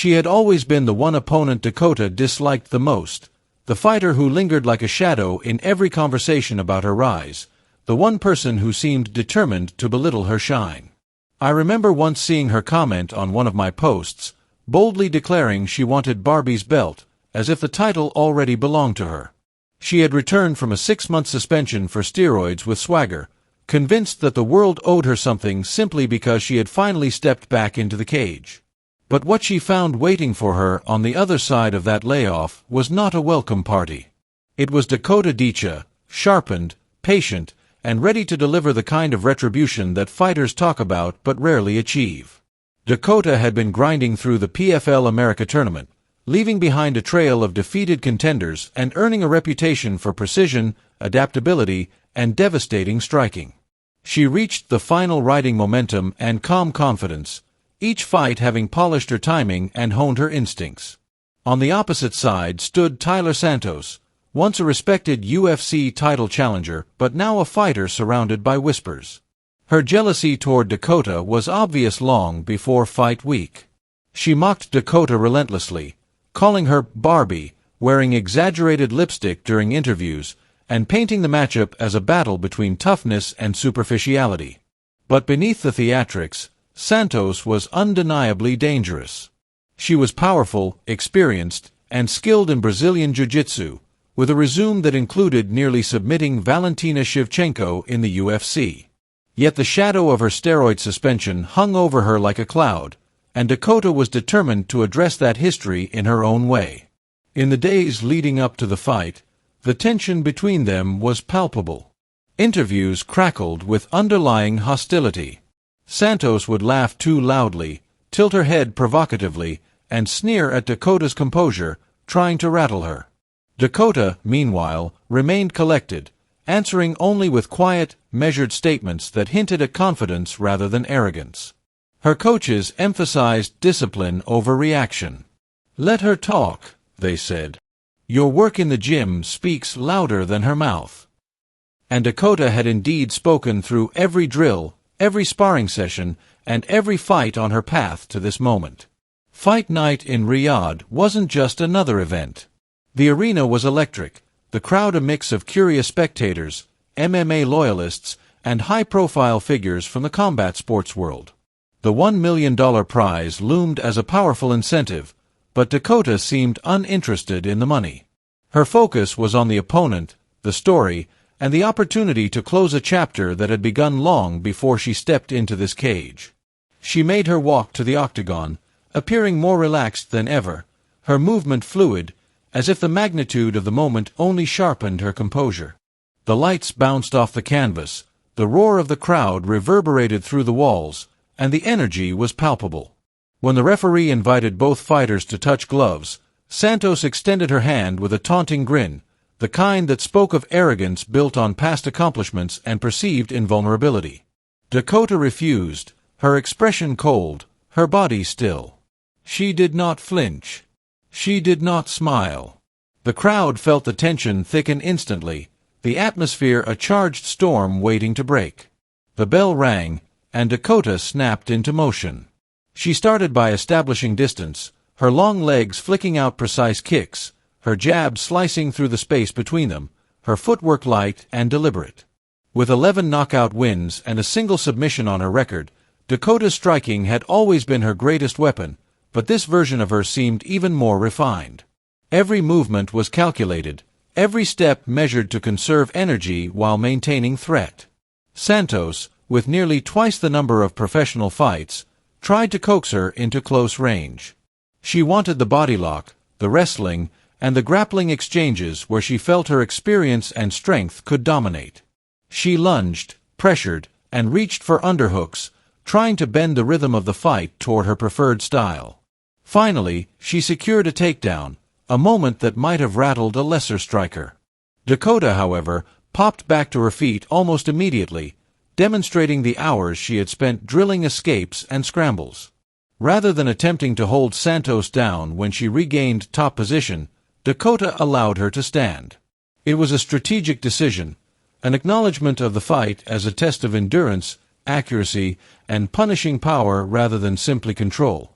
She had always been the one opponent Dakota disliked the most, the fighter who lingered like a shadow in every conversation about her rise, the one person who seemed determined to belittle her shine. I remember once seeing her comment on one of my posts, boldly declaring she wanted Barbie's belt, as if the title already belonged to her. She had returned from a 6-month suspension for steroids with swagger, convinced that the world owed her something simply because she had finally stepped back into the cage. But what she found waiting for her on the other side of that layoff was not a welcome party. It was Dakota Ditcheva, sharpened, patient, and ready to deliver the kind of retribution that fighters talk about but rarely achieve. Dakota had been grinding through the PFL America tournament, leaving behind a trail of defeated contenders and earning a reputation for precision, adaptability, and devastating striking. She reached the final riding momentum and calm confidence, each fight having polished her timing and honed her instincts. On the opposite side stood Tyler Santos, once a respected UFC title challenger but now a fighter surrounded by whispers. Her jealousy toward Dakota was obvious long before fight week. She mocked Dakota relentlessly, calling her Barbie, wearing exaggerated lipstick during interviews, and painting the matchup as a battle between toughness and superficiality. But beneath the theatrics, Santos was undeniably dangerous. She was powerful, experienced, and skilled in Brazilian jiu-jitsu, with a resume that included nearly submitting Valentina Shevchenko in the UFC. Yet the shadow of her steroid suspension hung over her like a cloud, and Dakota was determined to address that history in her own way. In the days leading up to the fight, the tension between them was palpable. Interviews crackled with underlying hostility. Santos would laugh too loudly, tilt her head provocatively, and sneer at Dakota's composure, trying to rattle her. Dakota, meanwhile, remained collected, answering only with quiet, measured statements that hinted at confidence rather than arrogance. Her coaches emphasized discipline over reaction. "Let her talk," they said. "Your work in the gym speaks louder than her mouth." And Dakota had indeed spoken through every drill, every sparring session, and every fight on her path to this moment. Fight night in Riyadh wasn't just another event. The arena was electric, the crowd a mix of curious spectators, MMA loyalists, and high-profile figures from the combat sports world. The $1 million prize loomed as a powerful incentive, but Dakota seemed uninterested in the money. Her focus was on the opponent, the story, and the opportunity to close a chapter that had begun long before she stepped into this cage. She made her walk to the octagon, appearing more relaxed than ever, her movement fluid, as if the magnitude of the moment only sharpened her composure. The lights bounced off the canvas, the roar of the crowd reverberated through the walls, and the energy was palpable. When the referee invited both fighters to touch gloves, Santos extended her hand with a taunting grin, the kind that spoke of arrogance built on past accomplishments and perceived invulnerability. Dakota refused, her expression cold, her body still. She did not flinch. She did not smile. The crowd felt the tension thicken instantly, the atmosphere a charged storm waiting to break. The bell rang, and Dakota snapped into motion. She started by establishing distance, her long legs flicking out precise kicks, her jab slicing through the space between them, her footwork light and deliberate. With 11 knockout wins and a single submission on her record, Dakota's striking had always been her greatest weapon, but this version of her seemed even more refined. Every movement was calculated, every step measured to conserve energy while maintaining threat. Santos, with nearly twice the number of professional fights, tried to coax her into close range. She wanted the body lock, the wrestling, and the grappling exchanges where she felt her experience and strength could dominate. She lunged, pressured, and reached for underhooks, trying to bend the rhythm of the fight toward her preferred style. Finally, she secured a takedown, a moment that might have rattled a lesser striker. Dakota, however, popped back to her feet almost immediately, demonstrating the hours she had spent drilling escapes and scrambles. Rather than attempting to hold Santos down when she regained top position, Dakota allowed her to stand. It was a strategic decision, an acknowledgement of the fight as a test of endurance, accuracy, and punishing power rather than simply control.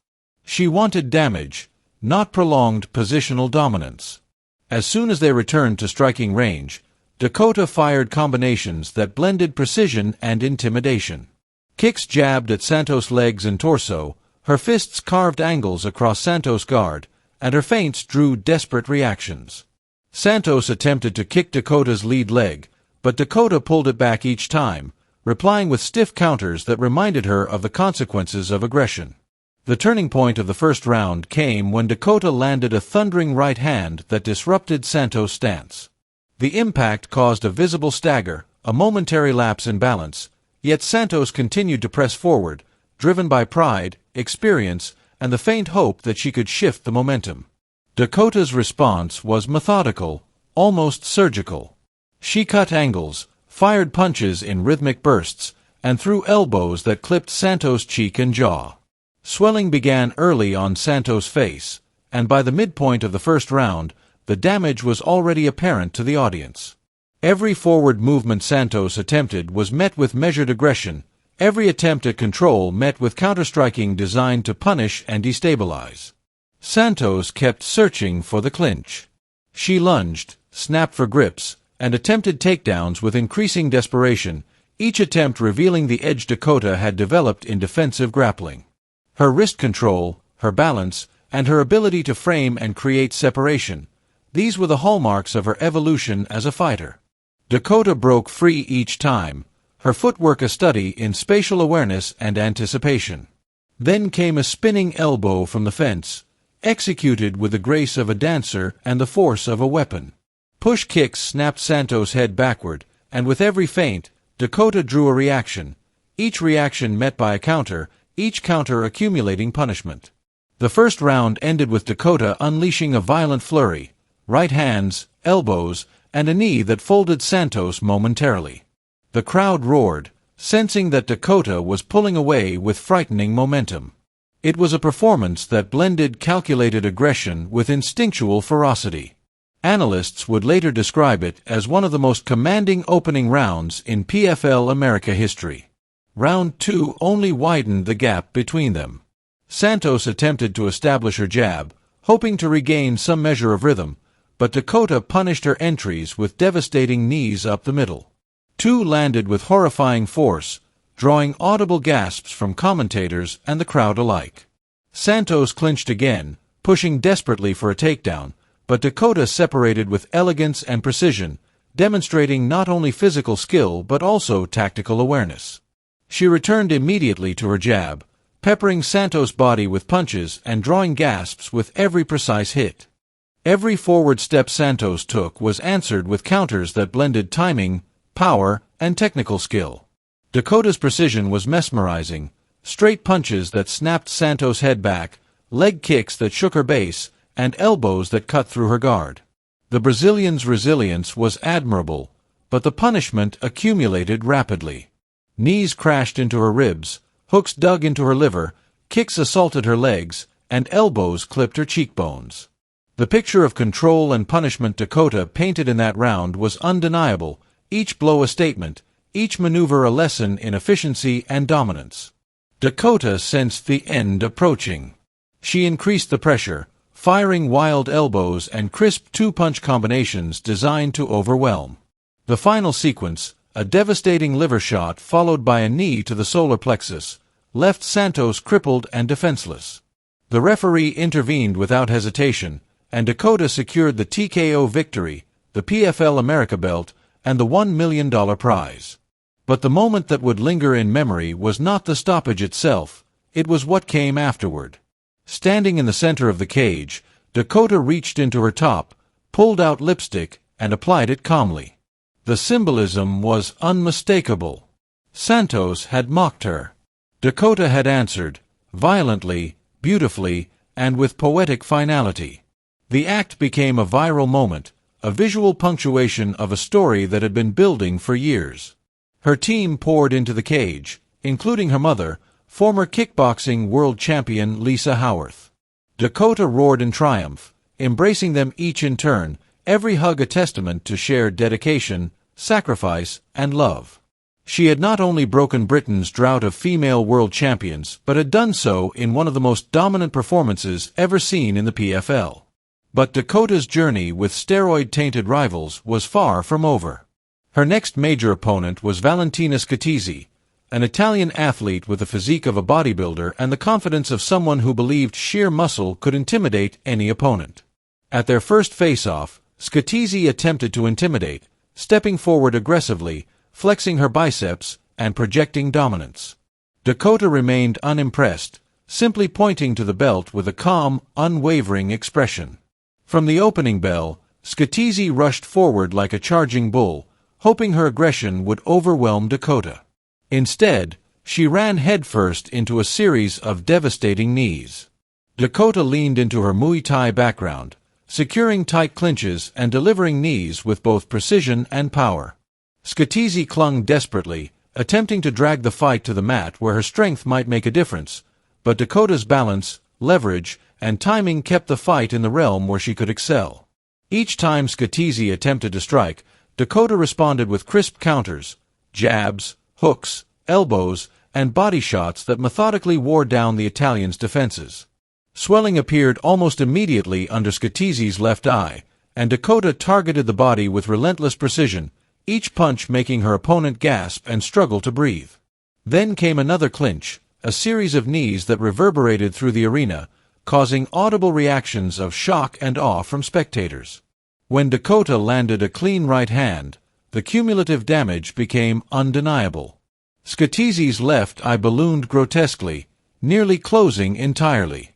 She wanted damage, not prolonged positional dominance. As soon as they returned to striking range, Dakota fired combinations that blended precision and intimidation. Kicks jabbed at Santos' legs and torso, her fists carved angles across Santos' guard, and her feints drew desperate reactions. Santos attempted to kick Dakota's lead leg, but Dakota pulled it back each time, replying with stiff counters that reminded her of the consequences of aggression. The turning point of the first round came when Dakota landed a thundering right hand that disrupted Santos' stance. The impact caused a visible stagger, a momentary lapse in balance, yet Santos continued to press forward, driven by pride, experience, and the faint hope that she could shift the momentum. Dakota's response was methodical, almost surgical. She cut angles, fired punches in rhythmic bursts, and threw elbows that clipped Santos' cheek and jaw. Swelling began early on Santos' face, and by the midpoint of the first round, the damage was already apparent to the audience. Every forward movement Santos attempted was met with measured aggression, every attempt at control met with counterstriking designed to punish and destabilize. Santos kept searching for the clinch. She lunged, snapped for grips, and attempted takedowns with increasing desperation, each attempt revealing the edge Dakota had developed in defensive grappling. Her wrist control, her balance, and her ability to frame and create separation, these were the hallmarks of her evolution as a fighter. Dakota broke free each time, her footwork a study in spatial awareness and anticipation. Then came a spinning elbow from the fence, executed with the grace of a dancer and the force of a weapon. Push kicks snapped Santos' head backward, and with every feint, Dakota drew a reaction, each reaction met by a counter, each counter accumulating punishment. The first round ended with Dakota unleashing a violent flurry, right hands, elbows, and a knee that folded Santos momentarily. The crowd roared, sensing that Dakota was pulling away with frightening momentum. It was a performance that blended calculated aggression with instinctual ferocity. Analysts would later describe it as one of the most commanding opening rounds in PFL America history. Round 2 only widened the gap between them. Santos attempted to establish her jab, hoping to regain some measure of rhythm, but Dakota punished her entries with devastating knees up the middle. 2 landed with horrifying force, drawing audible gasps from commentators and the crowd alike. Santos clinched again, pushing desperately for a takedown, but Dakota separated with elegance and precision, demonstrating not only physical skill but also tactical awareness. She returned immediately to her jab, peppering Santos' body with punches and drawing gasps with every precise hit. Every forward step Santos took was answered with counters that blended timing, power, and technical skill. Dakota's precision was mesmerizing, straight punches that snapped Santos' head back, leg kicks that shook her base, and elbows that cut through her guard. The Brazilian's resilience was admirable, but the punishment accumulated rapidly. Knees crashed into her ribs, hooks dug into her liver, kicks assaulted her legs, and elbows clipped her cheekbones. The picture of control and punishment Dakota painted in that round was undeniable, each blow a statement, each maneuver a lesson in efficiency and dominance. Dakota sensed the end approaching. She increased the pressure, firing wild elbows and crisp 2-punch combinations designed to overwhelm. The final sequence, a devastating liver shot followed by a knee to the solar plexus, left Santos crippled and defenseless. The referee intervened without hesitation, and Dakota secured the TKO victory, the PFL America belt, and the $1 million prize. But the moment that would linger in memory was not the stoppage itself, it was what came afterward. Standing in the center of the cage, Dakota reached into her top, pulled out lipstick, and applied it calmly. The symbolism was unmistakable. Santos had mocked her. Dakota had answered, violently, beautifully, and with poetic finality. The act became a viral moment, a visual punctuation of a story that had been building for years. Her team poured into the cage, including her mother, former kickboxing world champion Lisa Howarth. Dakota roared in triumph, embracing them each in turn, every hug a testament to shared dedication, sacrifice, and love. She had not only broken Britain's drought of female world champions, but had done so in one of the most dominant performances ever seen in the PFL. But Dakota's journey with steroid-tainted rivals was far from over. Her next major opponent was Valentina Scatizzi, an Italian athlete with the physique of a bodybuilder and the confidence of someone who believed sheer muscle could intimidate any opponent. At their first face-off, Scatizzi attempted to intimidate, stepping forward aggressively, flexing her biceps, and projecting dominance. Dakota remained unimpressed, simply pointing to the belt with a calm, unwavering expression. From the opening bell, Scatizzi rushed forward like a charging bull, hoping her aggression would overwhelm Dakota. Instead, she ran headfirst into a series of devastating knees. Dakota leaned into her Muay Thai background, securing tight clinches and delivering knees with both precision and power. Scatizzi clung desperately, attempting to drag the fight to the mat where her strength might make a difference, but Dakota's balance, leverage, and timing kept the fight in the realm where she could excel. Each time Scatizzi attempted to strike, Dakota responded with crisp counters, jabs, hooks, elbows, and body shots that methodically wore down the Italian's defenses. Swelling appeared almost immediately under Scatizzi's left eye, and Dakota targeted the body with relentless precision, each punch making her opponent gasp and struggle to breathe. Then came another clinch, a series of knees that reverberated through the arena, causing audible reactions of shock and awe from spectators. When Dakota landed a clean right hand, the cumulative damage became undeniable. Scatizzi's left eye ballooned grotesquely, nearly closing entirely.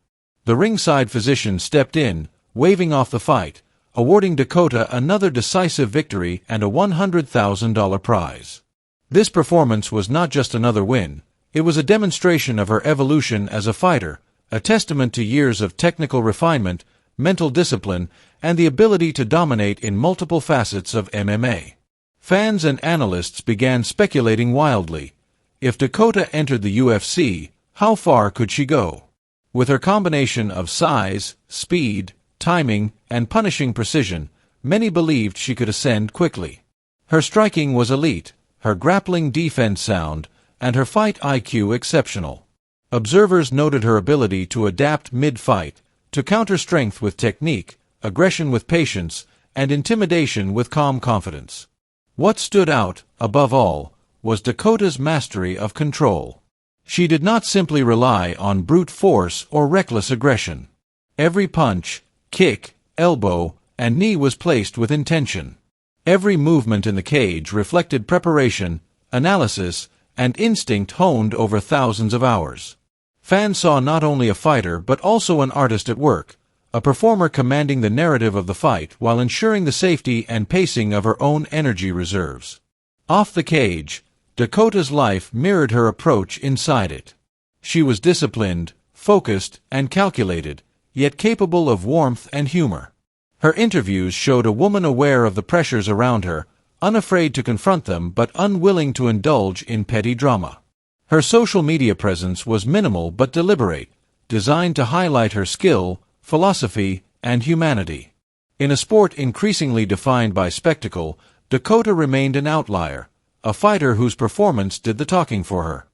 The ringside physician stepped in, waving off the fight, awarding Dakota another decisive victory and a $100,000 prize. This performance was not just another win, it was a demonstration of her evolution as a fighter, a testament to years of technical refinement, mental discipline, and the ability to dominate in multiple facets of MMA. Fans and analysts began speculating wildly. If Dakota entered the UFC, how far could she go? With her combination of size, speed, timing, and punishing precision, many believed she could ascend quickly. Her striking was elite, her grappling defense sound, and her fight IQ exceptional. Observers noted her ability to adapt mid-fight, to counter strength with technique, aggression with patience, and intimidation with calm confidence. What stood out, above all, was Dakota's mastery of control. She did not simply rely on brute force or reckless aggression. Every punch, kick, elbow, and knee was placed with intention. Every movement in the cage reflected preparation, analysis, and instinct honed over thousands of hours. Fans saw not only a fighter but also an artist at work, a performer commanding the narrative of the fight while ensuring the safety and pacing of her own energy reserves. Off the cage, Dakota's life mirrored her approach inside it. She was disciplined, focused, and calculated, yet capable of warmth and humor. Her interviews showed a woman aware of the pressures around her, unafraid to confront them but unwilling to indulge in petty drama. Her social media presence was minimal but deliberate, designed to highlight her skill, philosophy, and humanity. In a sport increasingly defined by spectacle, Dakota remained an outlier, a fighter whose performance did the talking for her.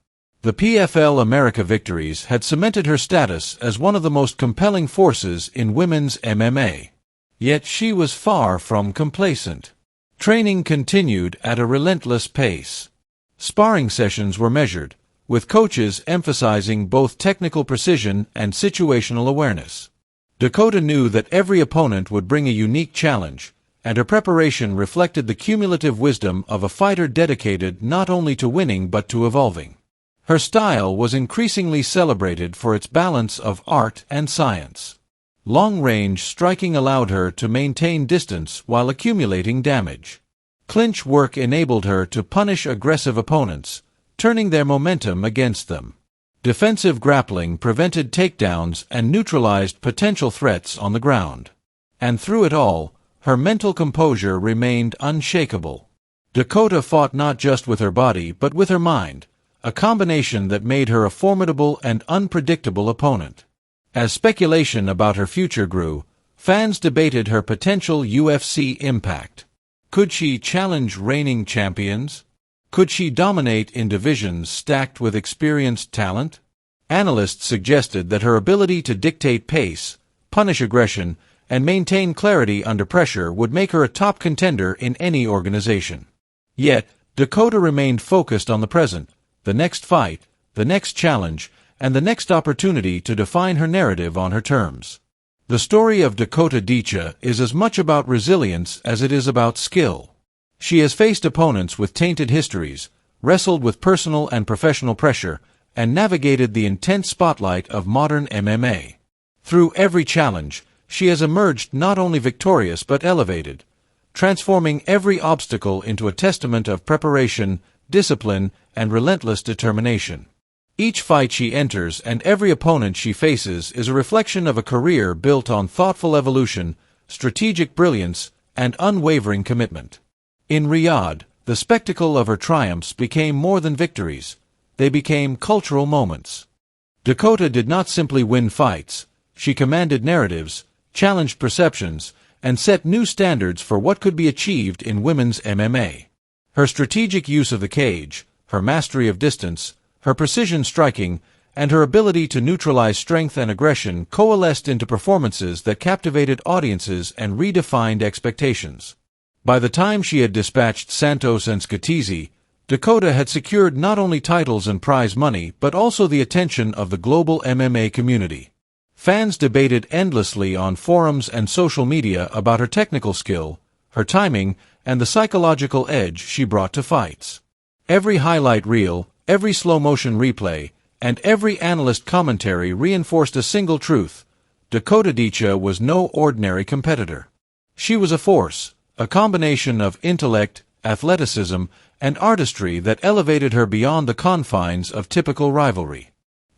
The PFL America victories had cemented her status as one of the most compelling forces in women's MMA. Yet she was far from complacent. Training continued at a relentless pace. Sparring sessions were measured, with coaches emphasizing both technical precision and situational awareness. Dakota knew that every opponent would bring a unique challenge, and her preparation reflected the cumulative wisdom of a fighter dedicated not only to winning but to evolving. Her style was increasingly celebrated for its balance of art and science. Long-range striking allowed her to maintain distance while accumulating damage. Clinch work enabled her to punish aggressive opponents, turning their momentum against them. Defensive grappling prevented takedowns and neutralized potential threats on the ground. And through it all, her mental composure remained unshakable. Dakota fought not just with her body but with her mind, a combination that made her a formidable and unpredictable opponent. As speculation about her future grew, fans debated her potential UFC impact. Could she challenge reigning champions? Could she dominate in divisions stacked with experienced talent? Analysts suggested that her ability to dictate pace, punish aggression, and maintain clarity under pressure would make her a top contender in any organization. Yet, Dakota remained focused on the present, the next fight, the next challenge, and the next opportunity to define her narrative on her terms. The story of Dakota Ditcheva is as much about resilience as it is about skill. She has faced opponents with tainted histories, wrestled with personal and professional pressure, and navigated the intense spotlight of modern MMA. Through every challenge, she has emerged not only victorious but elevated, transforming every obstacle into a testament of preparation, discipline, and relentless determination. Each fight she enters and every opponent she faces is a reflection of a career built on thoughtful evolution, strategic brilliance, and unwavering commitment. In Riyadh, the spectacle of her triumphs became more than victories. They became cultural moments. Dakota did not simply win fights. She commanded narratives, challenged perceptions, and set new standards for what could be achieved in women's MMA. Her strategic use of the cage, her mastery of distance, her precision striking, and her ability to neutralize strength and aggression coalesced into performances that captivated audiences and redefined expectations. By the time she had dispatched Santos and Scatizzi, Dakota had secured not only titles and prize money but also the attention of the global MMA community. Fans debated endlessly on forums and social media about her technical skill, her timing, and the psychological edge she brought to fights. Every highlight reel, every slow-motion replay, and every analyst commentary reinforced a single truth: Dakota Ditcheva was no ordinary competitor. She was a force, a combination of intellect, athleticism, and artistry that elevated her beyond the confines of typical rivalry.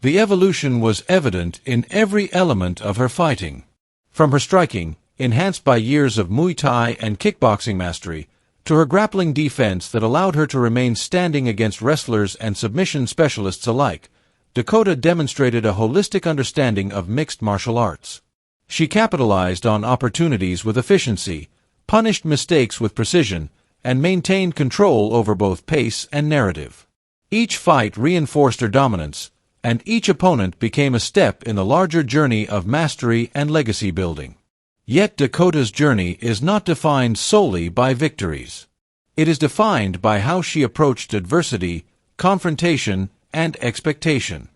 The evolution was evident in every element of her fighting. From her striking, enhanced by years of Muay Thai and kickboxing mastery, to her grappling defense that allowed her to remain standing against wrestlers and submission specialists alike, Dakota demonstrated a holistic understanding of mixed martial arts. She capitalized on opportunities with efficiency, punished mistakes with precision, and maintained control over both pace and narrative. Each fight reinforced her dominance, and each opponent became a step in the larger journey of mastery and legacy building. Yet Dakota's journey is not defined solely by victories. It is defined by how she approached adversity, confrontation, and expectation.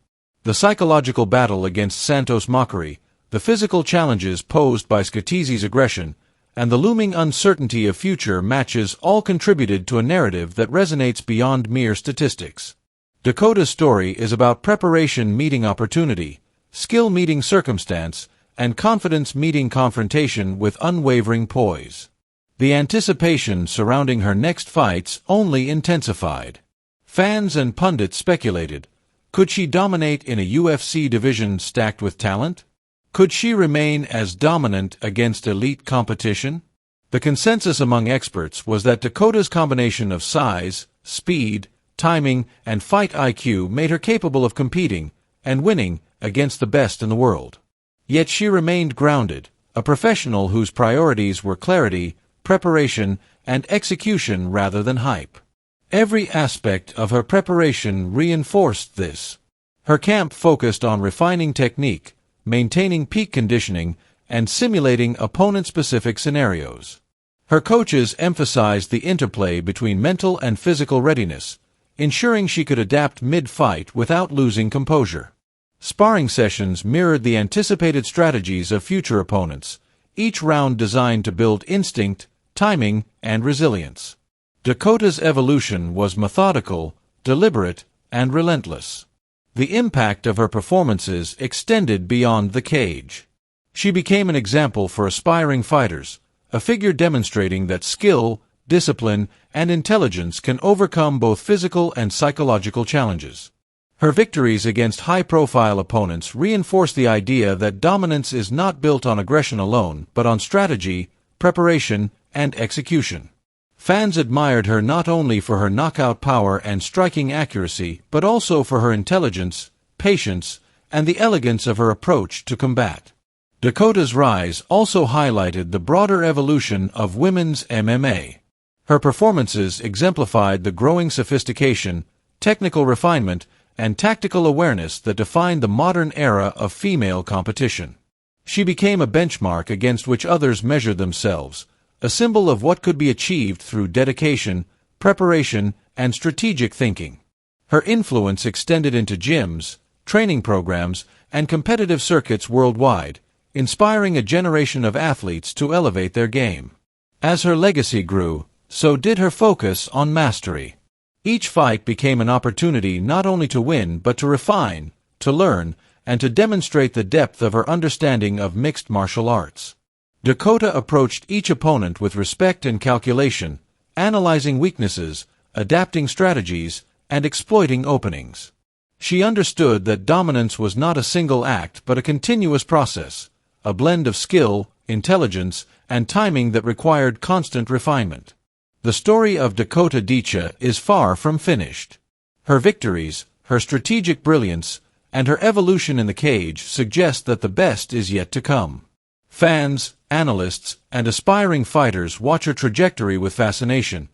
The psychological battle against Santos' mockery, the physical challenges posed by Scatizzi's aggression, and the looming uncertainty of future matches all contributed to a narrative that resonates beyond mere statistics. Dakota's story is about preparation meeting opportunity, skill meeting circumstance, and confidence meeting confrontation with unwavering poise. The anticipation surrounding her next fights only intensified. Fans and pundits speculated, could she dominate in a UFC division stacked with talent? Could she remain as dominant against elite competition? The consensus among experts was that Dakota's combination of size, speed, timing, and fight IQ made her capable of competing and winning against the best in the world. Yet she remained grounded, a professional whose priorities were clarity, preparation, and execution rather than hype. Every aspect of her preparation reinforced this. Her camp focused on refining technique, maintaining peak conditioning, and simulating opponent-specific scenarios. Her coaches emphasized the interplay between mental and physical readiness, ensuring she could adapt mid-fight without losing composure. Sparring sessions mirrored the anticipated strategies of future opponents, each round designed to build instinct, timing, and resilience. Dakota's evolution was methodical, deliberate, and relentless. The impact of her performances extended beyond the cage. She became an example for aspiring fighters, a figure demonstrating that skill, discipline, and intelligence can overcome both physical and psychological challenges. Her victories against high-profile opponents reinforced the idea that dominance is not built on aggression alone, but on strategy, preparation, and execution. Fans admired her not only for her knockout power and striking accuracy, but also for her intelligence, patience, and the elegance of her approach to combat. Dakota's rise also highlighted the broader evolution of women's MMA. Her performances exemplified the growing sophistication, technical refinement, and tactical awareness that defined the modern era of female competition. She became a benchmark against which others measured themselves, a symbol of what could be achieved through dedication, preparation, and strategic thinking. Her influence extended into gyms, training programs, and competitive circuits worldwide, inspiring a generation of athletes to elevate their game. As her legacy grew, so did her focus on mastery. Each fight became an opportunity not only to win but to refine, to learn, and to demonstrate the depth of her understanding of mixed martial arts. Dakota approached each opponent with respect and calculation, analyzing weaknesses, adapting strategies, and exploiting openings. She understood that dominance was not a single act but a continuous process, a blend of skill, intelligence, and timing that required constant refinement. The story of Dakota Ditcheva is far from finished. Her victories, her strategic brilliance, and her evolution in the cage suggest that the best is yet to come. Fans, analysts, and aspiring fighters watch her trajectory with fascination,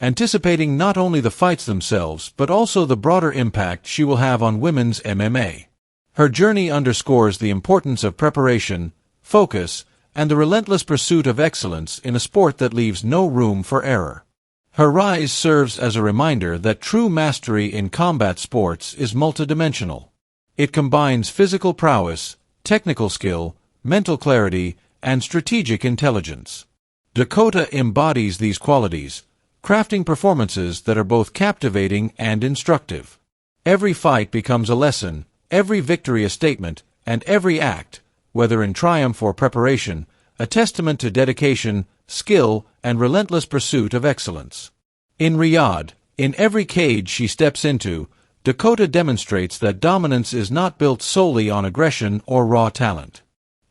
anticipating not only the fights themselves but also the broader impact she will have on women's MMA. Her journey underscores the importance of preparation, focus, and the relentless pursuit of excellence in a sport that leaves no room for error. Her rise serves as a reminder that true mastery in combat sports is multidimensional. It combines physical prowess, technical skill, mental clarity, and strategic intelligence. Dakota embodies these qualities, crafting performances that are both captivating and instructive. Every fight becomes a lesson, every victory a statement, and every act, whether in triumph or preparation, a testament to dedication, skill, and relentless pursuit of excellence. In Riyadh, in every cage she steps into, Dakota demonstrates that dominance is not built solely on aggression or raw talent.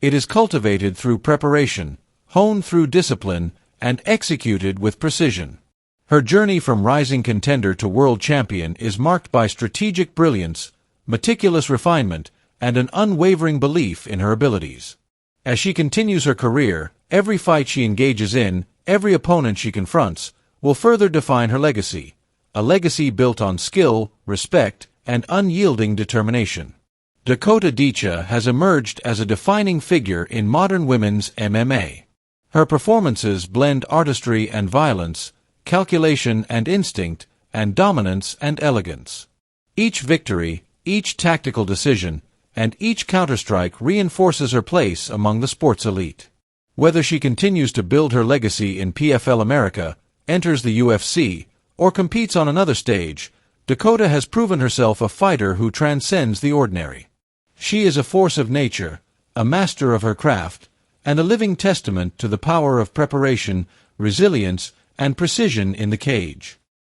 It is cultivated through preparation, honed through discipline, and executed with precision. Her journey from rising contender to world champion is marked by strategic brilliance, meticulous refinement, and an unwavering belief in her abilities. As she continues her career, every fight she engages in, every opponent she confronts, will further define her legacy, a legacy built on skill, respect, and unyielding determination. Dakota Ditcheva has emerged as a defining figure in modern women's MMA. Her performances blend artistry and violence, calculation and instinct, and dominance and elegance. Each victory, each tactical decision, and each counterstrike reinforces her place among the sport's elite. Whether she continues to build her legacy in PFL America, enters the UFC, or competes on another stage, Dakota has proven herself a fighter who transcends the ordinary. She is a force of nature, a master of her craft, and a living testament to the power of preparation, resilience, and precision in the cage.